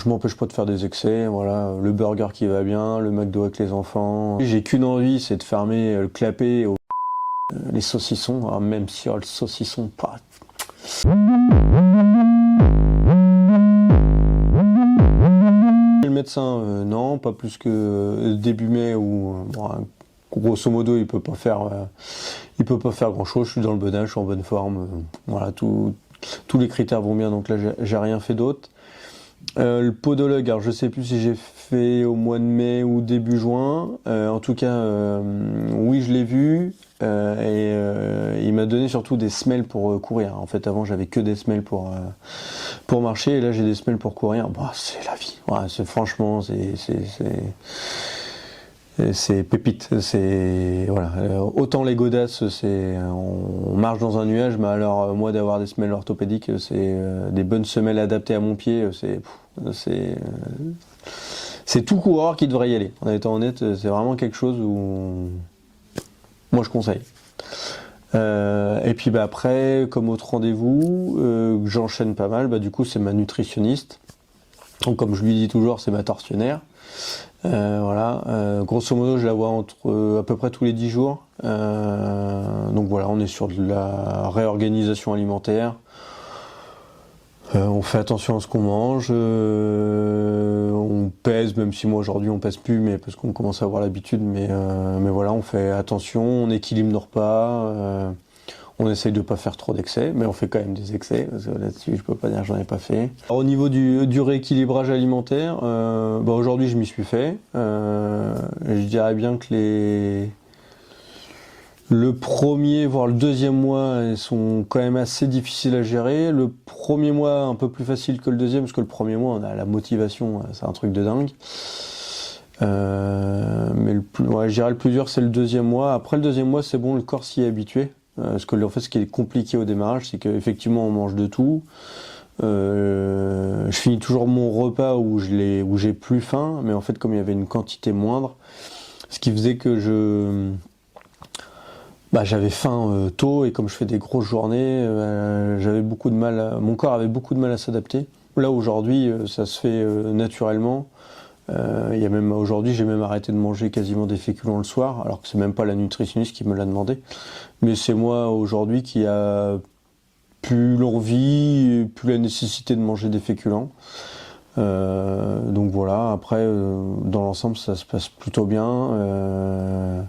je m'empêche pas de faire des excès, voilà, le burger qui va bien, le McDo avec les enfants. J'ai qu'une envie, c'est de fermer le clapet aux les saucissons, alors même si le saucisson pas. Le médecin, non, pas plus que début mai où bon, grosso modo il peut pas faire grand chose. Je suis dans le bon âge, je suis en bonne forme, voilà, tous les critères vont bien, donc là j'ai rien fait d'autre. Le podologue, alors je sais plus si j'ai fait au mois de mai ou début juin. En tout cas, oui, je l'ai vu. Il m'a donné surtout des semelles pour courir. En fait, avant, j'avais que des semelles pour marcher, et là, j'ai des semelles pour courir. Bah, c'est la vie. Ouais, franchement, c'est pépite. C'est voilà. Autant les godasses, on marche dans un nuage, mais alors moi d'avoir des semelles orthopédiques, c'est des bonnes semelles adaptées à mon pied, c'est tout coureur qui devrait y aller. En étant honnête, c'est vraiment quelque chose où moi je conseille. Et puis bah après, comme autre rendez-vous, que j'enchaîne pas mal, bah du coup c'est ma nutritionniste. Donc comme je lui dis toujours, c'est ma tortionnaire. Voilà, grosso modo je la vois entre à peu près tous les 10 jours. Donc voilà, on est sur de la réorganisation alimentaire. On fait attention à ce qu'on mange, on pèse, même si moi aujourd'hui on pèse plus, mais parce qu'on commence à avoir l'habitude, mais voilà, on fait attention, on équilibre nos repas, on essaye de pas faire trop d'excès, mais on fait quand même des excès, parce que là-dessus je peux pas dire que j'en ai pas fait. Alors, au niveau du rééquilibrage alimentaire, bah aujourd'hui je m'y suis fait, je dirais bien que le premier, voire le deuxième mois, ils sont quand même assez difficiles à gérer. Le premier mois, un peu plus facile que le deuxième, parce que le premier mois, on a la motivation, c'est un truc de dingue. Mais je dirais le plus dur, c'est le deuxième mois. Après le deuxième mois, c'est bon, le corps s'y est habitué. Parce que en fait, ce qui est compliqué au démarrage, c'est qu'effectivement, on mange de tout. Je finis toujours mon repas où j'ai plus faim, mais en fait, comme il y avait une quantité moindre, ce qui faisait que j'avais faim tôt, et comme je fais des grosses journées, j'avais beaucoup de mal. Mon corps avait beaucoup de mal à s'adapter. Là aujourd'hui, ça se fait naturellement. Aujourd'hui, j'ai même arrêté de manger quasiment des féculents le soir, alors que c'est même pas la nutritionniste qui me l'a demandé. Mais c'est moi aujourd'hui qui a plus l'envie, plus la nécessité de manger des féculents. Donc voilà. Après, dans l'ensemble, ça se passe plutôt bien.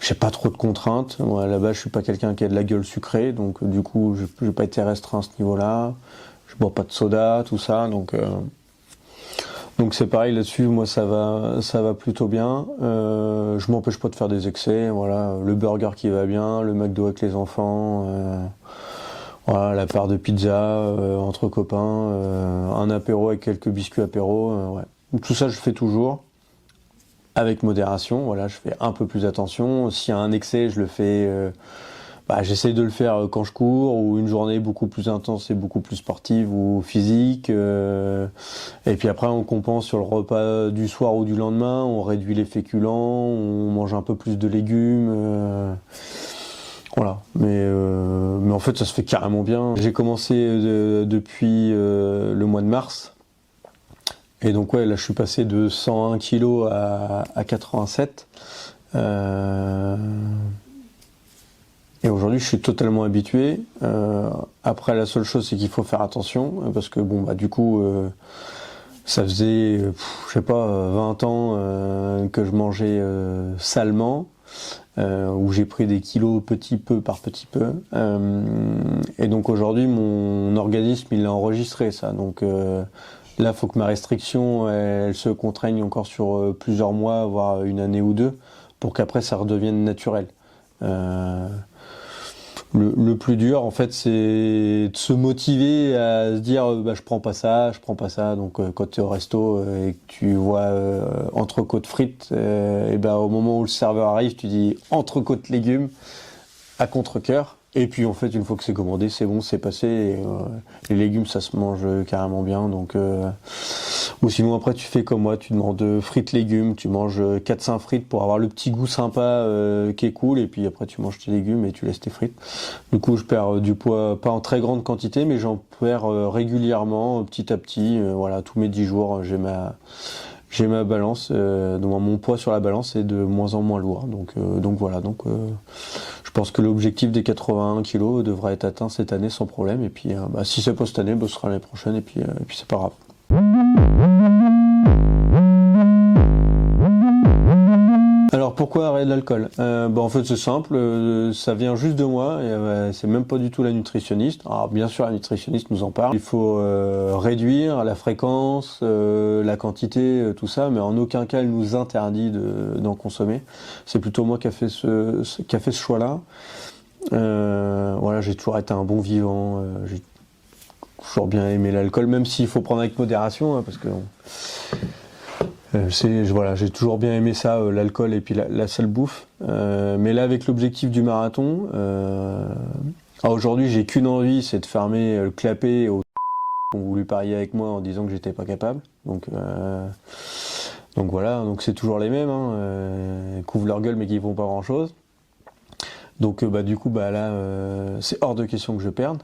J'ai pas trop de contraintes. Moi, à la base, je suis pas quelqu'un qui a de la gueule sucrée, donc du coup, j'ai pas été restreint à ce niveau-là. Je bois pas de soda, tout ça, donc c'est pareil là-dessus. Moi, ça va plutôt bien. Je m'empêche pas de faire des excès. Voilà, le burger qui va bien, le McDo avec les enfants. Voilà, la part de pizza entre copains, un apéro avec quelques biscuits apéro. Ouais. Tout ça, je fais toujours. Avec modération, voilà, je fais un peu plus attention. S'il y a un excès, je le fais. J'essaye de le faire quand je cours, ou une journée beaucoup plus intense et beaucoup plus sportive ou physique. Et puis après, on compense sur le repas du soir ou du lendemain. On réduit les féculents, on mange un peu plus de légumes. Voilà. Mais en fait, ça se fait carrément bien. J'ai commencé depuis le mois de mars. Et donc ouais, là je suis passé de 101 kg à 87. Et aujourd'hui je suis totalement habitué. Après la seule chose c'est qu'il faut faire attention, parce que du coup ça faisait je sais pas 20 ans que je mangeais salement, où j'ai pris des kilos petit peu par petit peu. Et donc aujourd'hui mon organisme il a enregistré ça. Donc là, il faut que ma restriction elle se contraigne encore sur plusieurs mois, voire une année ou deux, pour qu'après ça redevienne naturel. Le plus dur, en fait, c'est de se motiver à se dire je prends pas ça. Donc quand tu es au resto et que tu vois entrecôte frites, au moment où le serveur arrive, tu dis entrecôte légumes à contre-cœur. Et puis en fait, une fois que c'est commandé, c'est bon, c'est passé. Et, les légumes, ça se mange carrément bien. Donc, ou sinon après, tu fais comme moi, tu demandes frites légumes, tu manges 4-5 frites pour avoir le petit goût sympa qui est cool. Et puis après, tu manges tes légumes et tu laisses tes frites. Du coup, je perds du poids, pas en très grande quantité, mais j'en perds régulièrement, petit à petit. Voilà, tous mes 10 jours, j'ai ma balance, donc mon poids sur la balance est de moins en moins lourd. Donc voilà, je pense que l'objectif des 81 kg devrait être atteint cette année sans problème. Et puis si c'est pas cette année, ce sera l'année prochaine et puis c'est pas grave. Alors pourquoi arrêter l'alcool? En fait c'est simple, ça vient juste de moi et c'est même pas du tout la nutritionniste. Alors bien sûr la nutritionniste nous en parle. Il faut réduire la fréquence, la quantité, tout ça, mais en aucun cas elle nous interdit d'en consommer. C'est plutôt moi qui a fait ce choix-là. Voilà, j'ai toujours été un bon vivant. J'ai toujours bien aimé l'alcool, même s'il faut prendre avec modération, hein, parce que j'ai toujours bien aimé ça, l'alcool et puis la sale bouffe. Mais là, avec l'objectif du marathon, aujourd'hui, j'ai qu'une envie, c'est de fermer le clapet aux qui ont voulu parier avec moi en disant que j'étais pas capable. Donc voilà, donc c'est toujours les mêmes, ils couvrent leur gueule mais qui font pas grand chose. Donc du coup, là, c'est hors de question que je perde.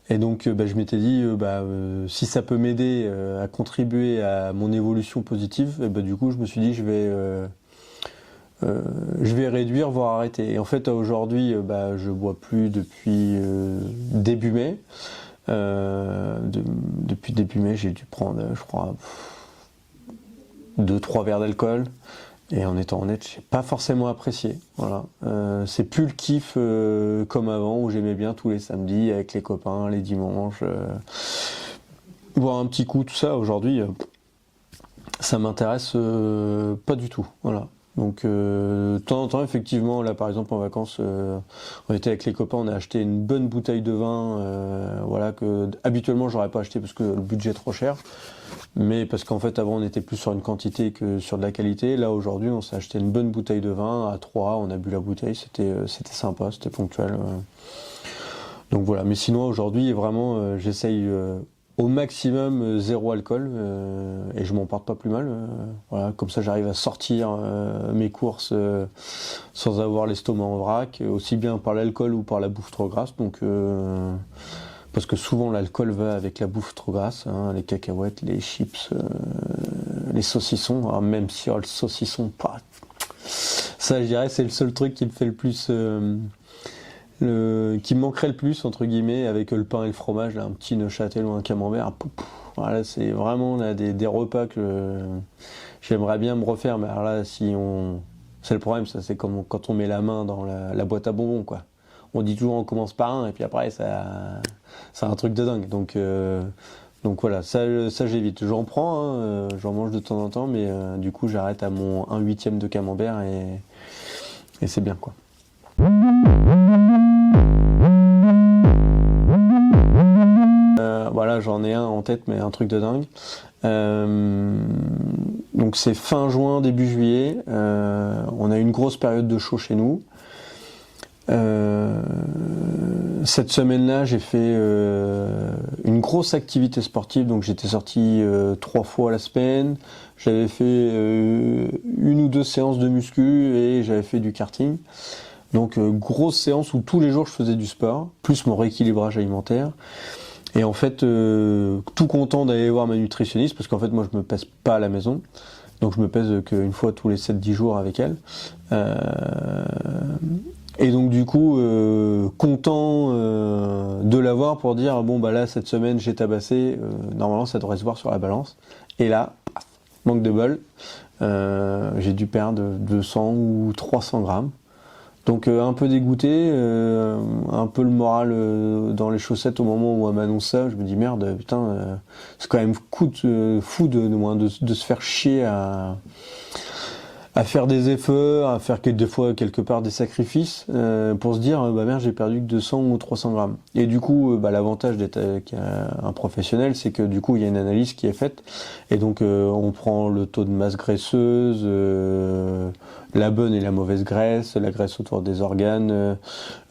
Et donc je m'étais dit si ça peut m'aider à contribuer à mon évolution positive, et du coup je me suis dit je vais réduire voire arrêter. Et en fait aujourd'hui je bois plus depuis début mai. Depuis début mai j'ai dû prendre je crois 2-3 verres d'alcool. Et en étant honnête, j'ai pas forcément apprécié. Voilà, c'est plus le kiff comme avant où j'aimais bien tous les samedis avec les copains, les dimanches, boire un petit coup, tout ça. Aujourd'hui, ça m'intéresse pas du tout. Voilà. Donc de temps en temps, effectivement, là par exemple en vacances, on était avec les copains, on a acheté une bonne bouteille de vin, voilà que habituellement j'aurais pas acheté parce que le budget est trop cher. Mais parce qu'en fait avant on était plus sur une quantité que sur de la qualité. Là aujourd'hui on s'est acheté une bonne bouteille de vin à 3, on a bu la bouteille, c'était sympa, c'était ponctuel. Donc voilà, mais sinon aujourd'hui vraiment j'essaye au maximum zéro alcool et je m'en porte pas plus mal. Voilà, comme ça j'arrive à sortir mes courses sans avoir l'estomac en vrac, aussi bien par l'alcool ou par la bouffe trop grasse. Donc parce que souvent l'alcool va avec la bouffe trop grasse, les cacahuètes, les chips, les saucissons. Alors même si le saucisson, pas. Ça je dirais c'est le seul truc qui me fait le plus, qui me manquerait le plus entre guillemets avec le pain et le fromage, là, un petit Neuchâtel ou un camembert. Voilà, c'est vraiment là, des repas que j'aimerais bien me refaire. Mais alors là, c'est le problème, ça c'est comme quand on met la main dans la boîte à bonbons, quoi. On dit toujours on commence par un et puis après c'est un truc de dingue. Donc voilà, ça j'évite. J'en prends, j'en mange de temps en temps, mais du coup j'arrête à mon 1/8 de camembert et c'est bien quoi. Voilà, j'en ai un en tête, mais un truc de dingue. Donc c'est fin juin, début juillet. On a une grosse période de chaud chez nous. Cette semaine-là, j'ai fait une grosse activité sportive, donc j'étais sorti 3 fois la semaine. J'avais fait 1 ou 2 séances de muscu et j'avais fait du karting. Donc grosse séance où tous les jours je faisais du sport, plus mon rééquilibrage alimentaire. Et en fait, tout content d'aller voir ma nutritionniste, parce qu'en fait moi je me pèse pas à la maison. Donc je me pèse qu'une fois tous les 7-10 jours avec elle. Et donc du coup, content de l'avoir pour dire bon là cette semaine j'ai tabassé, normalement ça devrait se voir sur la balance. Et là, manque de bol, j'ai dû perdre 200 ou 300 grammes. Donc un peu dégoûté, un peu le moral dans les chaussettes au moment où elle m'annonce ça. Je me dis merde, putain, c'est quand même fou de se faire chier à faire des efforts, à faire des fois quelque part des sacrifices pour se dire bah merde j'ai perdu que 200 ou 300 grammes. Et du coup l'avantage d'être avec un professionnel c'est que du coup il y a une analyse qui est faite et donc on prend le taux de masse graisseuse, la bonne et la mauvaise graisse, la graisse autour des organes,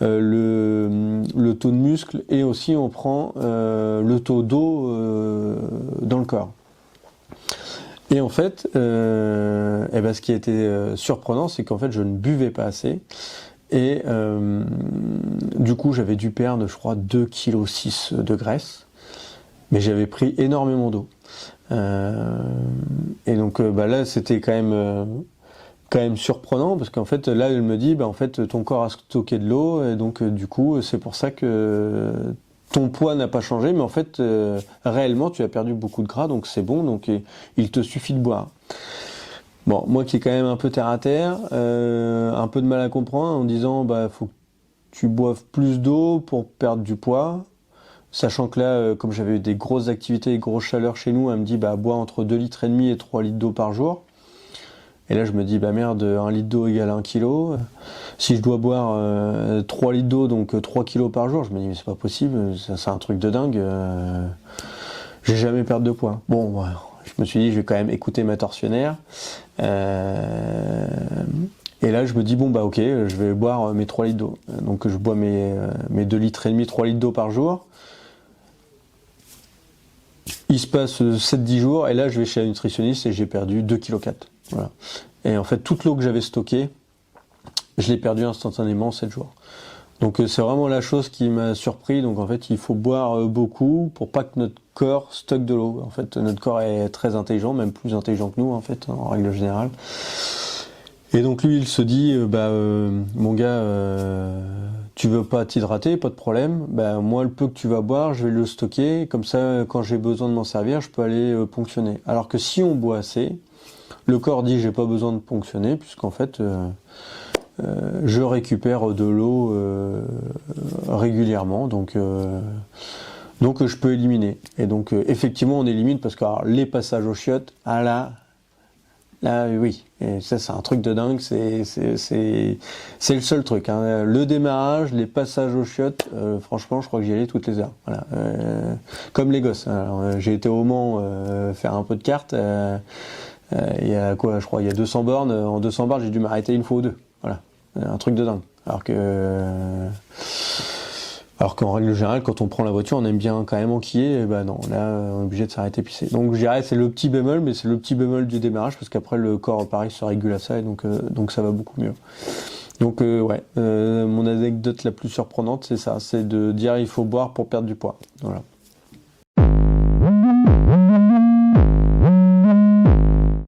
le taux de muscle et aussi on prend le taux d'eau dans le corps. Et en fait, ce qui a été surprenant, c'est qu'en fait, je ne buvais pas assez. Et du coup, j'avais dû perdre, je crois, 2,6 kg de graisse. Mais j'avais pris énormément d'eau. Et donc là, c'était quand même surprenant, parce qu'en fait, là, elle me dit, en fait, ton corps a stocké de l'eau, et donc du coup, c'est pour ça que ton poids n'a pas changé, mais en fait, réellement, tu as perdu beaucoup de gras, donc c'est bon, donc il te suffit de boire. Bon, moi qui est quand même un peu terre à terre, un peu de mal à comprendre en disant, faut que tu boives plus d'eau pour perdre du poids, sachant que là, comme j'avais eu des grosses activités et grosses chaleurs chez nous, elle me dit, bois entre 2,5 litres et 3 litres d'eau par jour. Et là, je me dis, merde, 1 litre d'eau égale 1 kilo. Si je dois boire 3 litres d'eau, donc 3 kilos par jour, je me dis, mais c'est pas possible, c'est un truc de dingue. J'ai jamais perdu de poids. Bon, je me suis dit, je vais quand même écouter ma tortionnaire. Et là, je me dis, ok, je vais boire mes 3 litres d'eau. Donc, je bois mes 2 litres et demi, 3 litres d'eau par jour. Il se passe 7-10 jours, et là, je vais chez la nutritionniste et j'ai perdu 2,4 kg. Voilà. Et en fait, toute l'eau que j'avais stockée, je l'ai perdue instantanément en 7 jours. Donc c'est vraiment la chose qui m'a surpris. Donc en fait, il faut boire beaucoup pour pas que notre corps stocke de l'eau. En fait, notre corps est très intelligent, même plus intelligent que nous, en fait, en règle générale. Et donc lui, il se dit, mon gars, tu veux pas t'hydrater, pas de problème. Moi, le peu que tu vas boire, je vais le stocker. Comme ça, quand j'ai besoin de m'en servir, je peux aller ponctionner. Alors que si on boit assez, le corps dit j'ai pas besoin de ponctionner puisqu'en fait je récupère de l'eau régulièrement donc je peux éliminer et donc effectivement on élimine parce que les passages aux chiottes là oui et ça c'est un truc de dingue c'est le seul truc hein. Le démarrage, les passages aux chiottes franchement je crois que j'y allais toutes les heures voilà comme les gosses. Alors, j'ai été au Mans faire un peu de cartes. Il y a quoi, je crois, il y a 200 bornes. En 200 bornes, j'ai dû m'arrêter une fois ou deux. Voilà, un truc de dingue. Alors qu'en règle générale, quand on prend la voiture, on aime bien quand même enquiller. Et non, là, on est obligé de s'arrêter pisser. Donc, je dirais, c'est le petit bémol, mais c'est le petit bémol du démarrage parce qu'après, le corps, pareil, se régule à ça et donc ça va beaucoup mieux. Donc, mon anecdote la plus surprenante, c'est ça, c'est de dire il faut boire pour perdre du poids. Voilà.